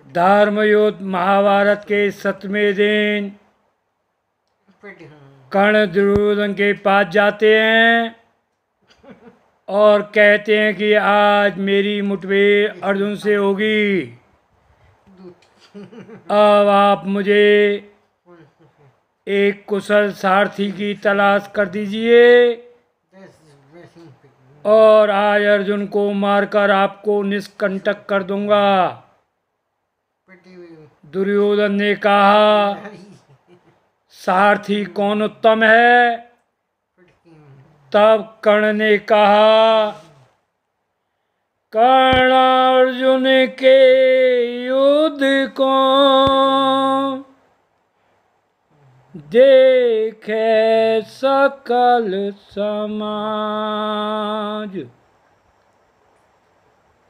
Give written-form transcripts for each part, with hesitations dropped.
धर्मयुद्ध महाभारत के 7वें दिन कर्ण दुर्योधन के पास जाते हैं और कहते हैं कि आज मेरी मुठभेड़ अर्जुन से होगी। अब आप मुझे एक कुशल सारथी की तलाश कर दीजिए और आज अर्जुन को मारकर आपको निष्कंटक कर दूंगा। दुर्योधन ने कहा, सारथी कौन उत्तम है? तब कर्ण ने कहा, कर्ण अर्जुन के युद्ध को देखे सकल समाज,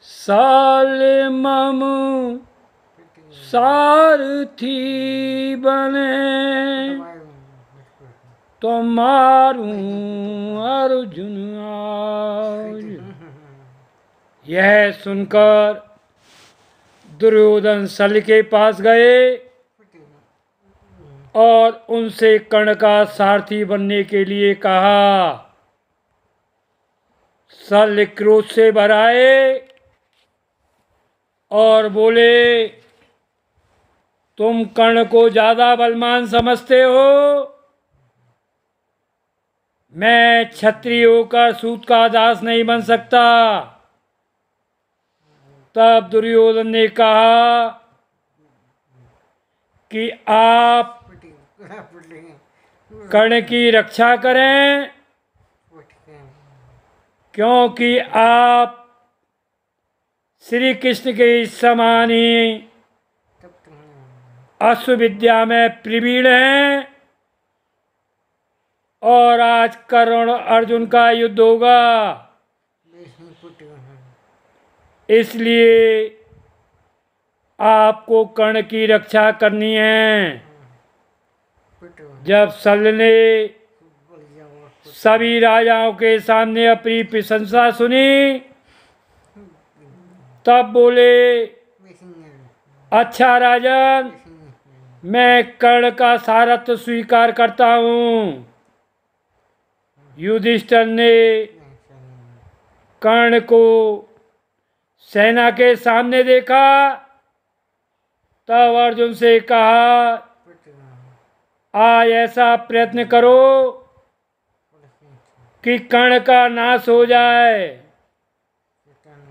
सालिमम सारथी बने तो मारूं अर्जुन आज। यह सुनकर दुर्योधन शल्य के पास गए और उनसे कर्ण का सारथी बनने के लिए कहा। शल्य क्रोध से भर आए और बोले, तुम कर्ण को ज्यादा बलवान समझते हो? मैं क्षत्रिय होकर सूत का दास नहीं बन सकता। तब दुर्योधन ने कहा कि आप कर्ण की रक्षा करें, क्योंकि आप श्री कृष्ण के समान ही अश्व विद्या में प्रवीण हैं और आज कर्ण अर्जुन का युद्ध होगा। इसलिए आपको कर्ण की रक्षा करनी है। जब शल्य ने सभी राजाओं के सामने अपनी प्रशंसा सुनी तब बोले, अच्छा राजन, मैं कर्ण का सारथ्य स्वीकार करता हूँ। युधिष्ठिर ने कर्ण को सेना के सामने देखा तब अर्जुन से कहा, आज ऐसा प्रयत्न करो कि कर्ण का नाश हो जाए।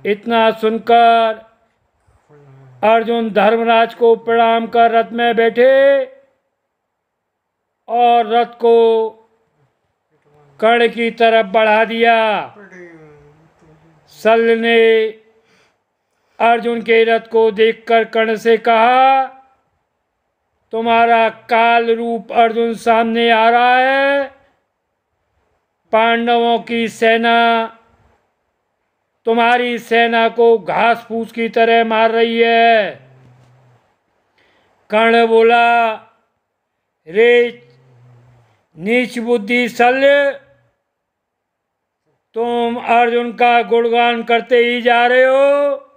इतना सुनकर अर्जुन धर्मराज को प्रणाम कर रथ में बैठे और रथ को कर्ण की तरफ बढ़ा दिया। शल्य ने अर्जुन के रथ को देखकर कर्ण से कहा, तुम्हारा काल रूप अर्जुन सामने आ रहा है। पांडवों की सेना तुम्हारी सेना को घास फूस की तरह मार रही है। कर्ण बोला, रे नीच बुद्धि शल्य, तुम अर्जुन का गुणगान करते ही जा रहे हो।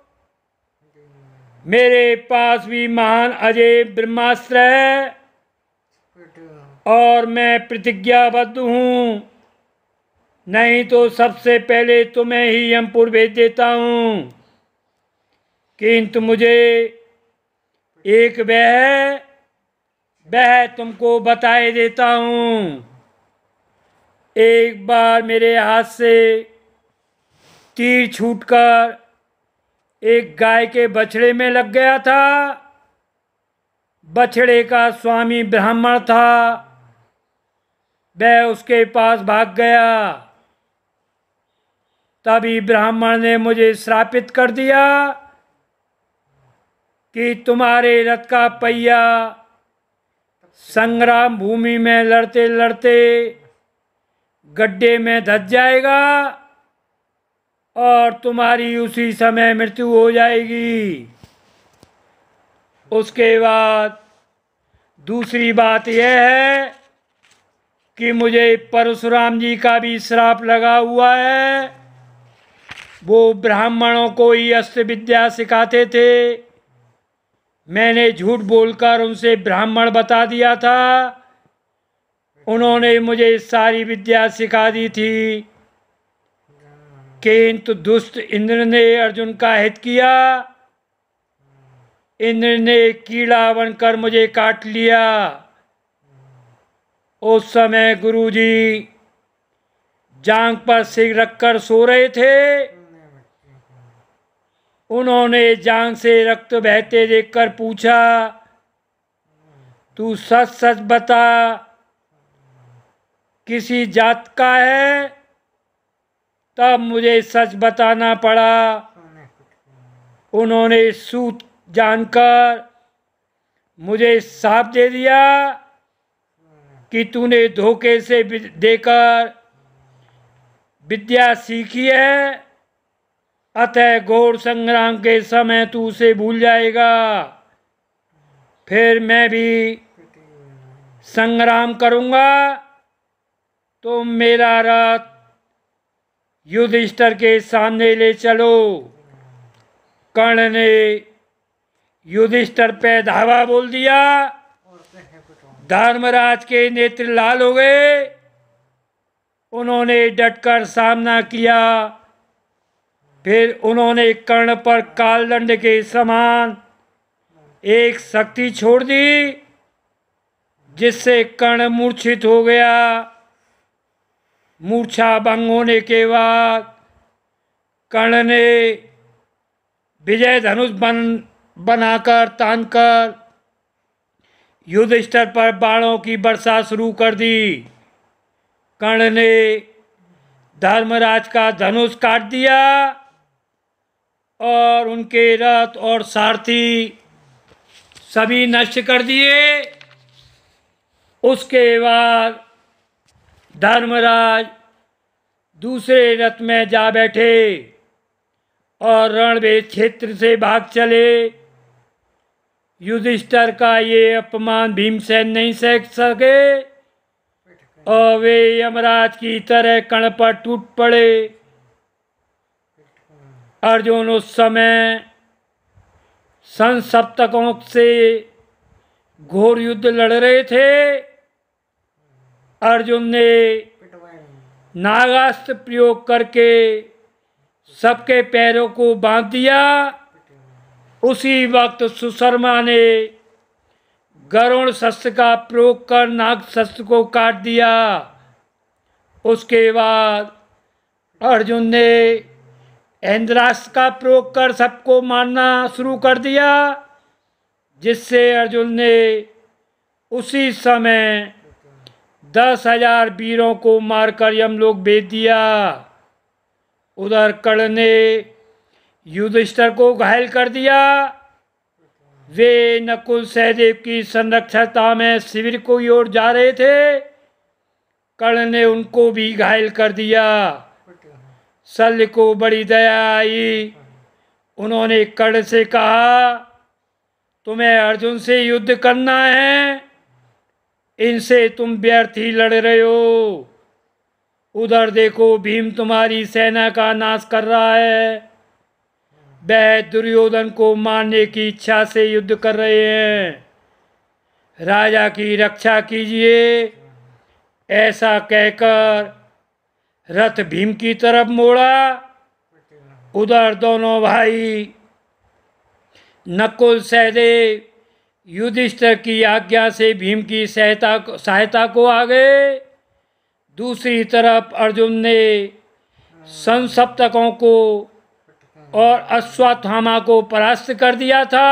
मेरे पास भी महान अजय ब्रह्मास्त्र है और मैं प्रतिज्ञाबद्ध हूँ, नहीं तो सबसे पहले तुम्हें ही यमपुर भेज देता हूँ। किंतु मुझे एक वह तुमको बताए देता हूँ। एक बार मेरे हाथ से तीर छूटकर एक गाय के बछड़े में लग गया था। बछड़े का स्वामी ब्राह्मण था, वह उसके पास भाग गया। तभी ब्राह्मण ने मुझे श्रापित कर दिया कि तुम्हारे रथ का पहिया संग्राम भूमि में लड़ते लड़ते गड्ढे में धंस जाएगा और तुम्हारी उसी समय मृत्यु हो जाएगी। उसके बाद दूसरी बात यह है कि मुझे परशुराम जी का भी श्राप लगा हुआ है। वो ब्राह्मणों को ही अस्त्र विद्या सिखाते थे मैंने झूठ बोलकर उनसे ब्राह्मण बता दिया था। उन्होंने मुझे सारी विद्या सिखा दी थी, किंतु दुष्ट इंद्र ने अर्जुन का हित किया। इंद्र ने कीड़ा बनकर मुझे काट लिया। उस समय गुरुजी जांग पर सिर रखकर सो रहे थे। उन्होंने जांग से रक्त बहते देखकर पूछा, तू सच सच बता, किसी जात का है? तब मुझे सच बताना पड़ा। उन्होंने सूत जानकर मुझे साफ दे दिया कि तूने धोखे से देकर विद्या सीखी है, अतः घोर संग्राम के समय तू उसे भूल जाएगा। फिर मैं भी संग्राम करूंगा। तुम मेरा रथ युधिष्ठिर के सामने ले चलो। कर्ण ने युधिष्ठिर पे धावा बोल दिया। धर्मराज के नेत्र लाल हो गए। उन्होंने डटकर सामना किया। फिर उन्होंने कर्ण पर कालदंड के समान एक शक्ति छोड़ दी, जिससे कर्ण मूर्छित हो गया। मूर्छा भंग होने के बाद कर्ण ने विजय धनुष बनाकर तानकर युधिष्ठिर पर बाणों की वर्षा शुरू कर दी। कर्ण ने धर्मराज का धनुष काट दिया और उनके रथ और सारथी सभी नष्ट कर दिए। उसके बाद धर्मराज दूसरे रथ में जा बैठे और रणभेद क्षेत्र से भाग चले। युधिष्ठिर का ये अपमान भीमसेन नहीं सह सके और वे यमराज की तरह कर्ण पर टूट पड़े। अर्जुन उस समय संसप्तकों से घोर युद्ध लड़ रहे थे। अर्जुन ने नागास्त्र प्रयोग करके सबके पैरों को बांध दिया। उसी वक्त सुशर्मा ने गरुण शस्त्र का प्रयोग कर नाग शस्त्र को काट दिया। उसके बाद अर्जुन ने इंद्रास्त्र का प्रयोग कर सबको मारना शुरू कर दिया, जिससे अर्जुन ने उसी समय 10,000 वीरों को मारकर यमलोक भेज दिया। उधर कर्ण ने युधिष्ठिर को घायल कर दिया। वे नकुल सहदेव की संरक्षता में शिविर को ओर जा रहे थे। कर्ण ने उनको भी घायल कर दिया। शल्य को बड़ी दया आई। उन्होंने कर्ण से कहा, तुम्हें अर्जुन से युद्ध करना है, इनसे तुम व्यर्थ ही लड़ रहे हो। उधर देखो, भीम तुम्हारी सेना का नाश कर रहा है। वह दुर्योधन को मारने की इच्छा से युद्ध कर रहे हैं। राजा की रक्षा कीजिए। ऐसा कहकर रथ भीम की तरफ मोड़ा। उधर दोनों भाई नकुल सहदेव युधिष्ठिर की आज्ञा से भीम की सहायता को आ गए। दूसरी तरफ अर्जुन ने संसप्तकों को और अश्वत्थामा को परास्त कर दिया था।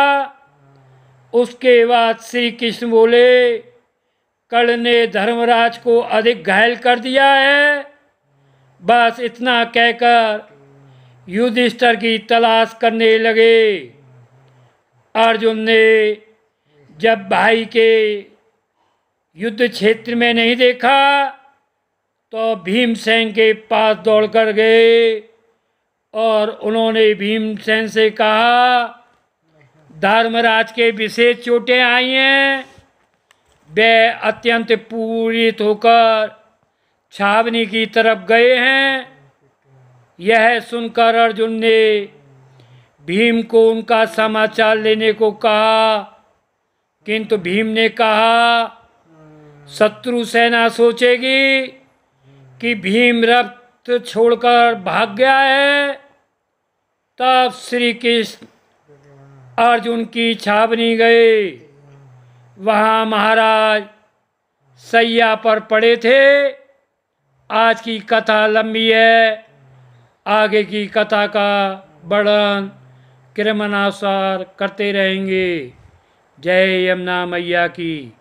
उसके बाद श्री कृष्ण बोले, कर्ण ने धर्मराज को अधिक घायल कर दिया है। बस इतना कहकर युधिष्ठिर की तलाश करने लगे। अर्जुन ने जब भाई के युद्ध क्षेत्र में नहीं देखा तो भीमसेन के पास दौड़कर गए और उन्होंने भीमसेन से कहा, धर्मराज के विशेष चोटें आई हैं। वे अत्यंत पूरित होकर छावनी की तरफ गए हैं। यह सुनकर अर्जुन ने भीम को उनका समाचार लेने को कहा। किंतु भीम ने कहा, शत्रु सेना सोचेगी कि भीम रक्त छोड़कर भाग गया है। तब श्री कृष्ण अर्जुन की छावनी गए। वहाँ महाराज सैया पर पड़े थे। आज की कथा लंबी है, आगे की कथा का वर्णन क्रमानुसार करते रहेंगे। जय यमुना मैया की।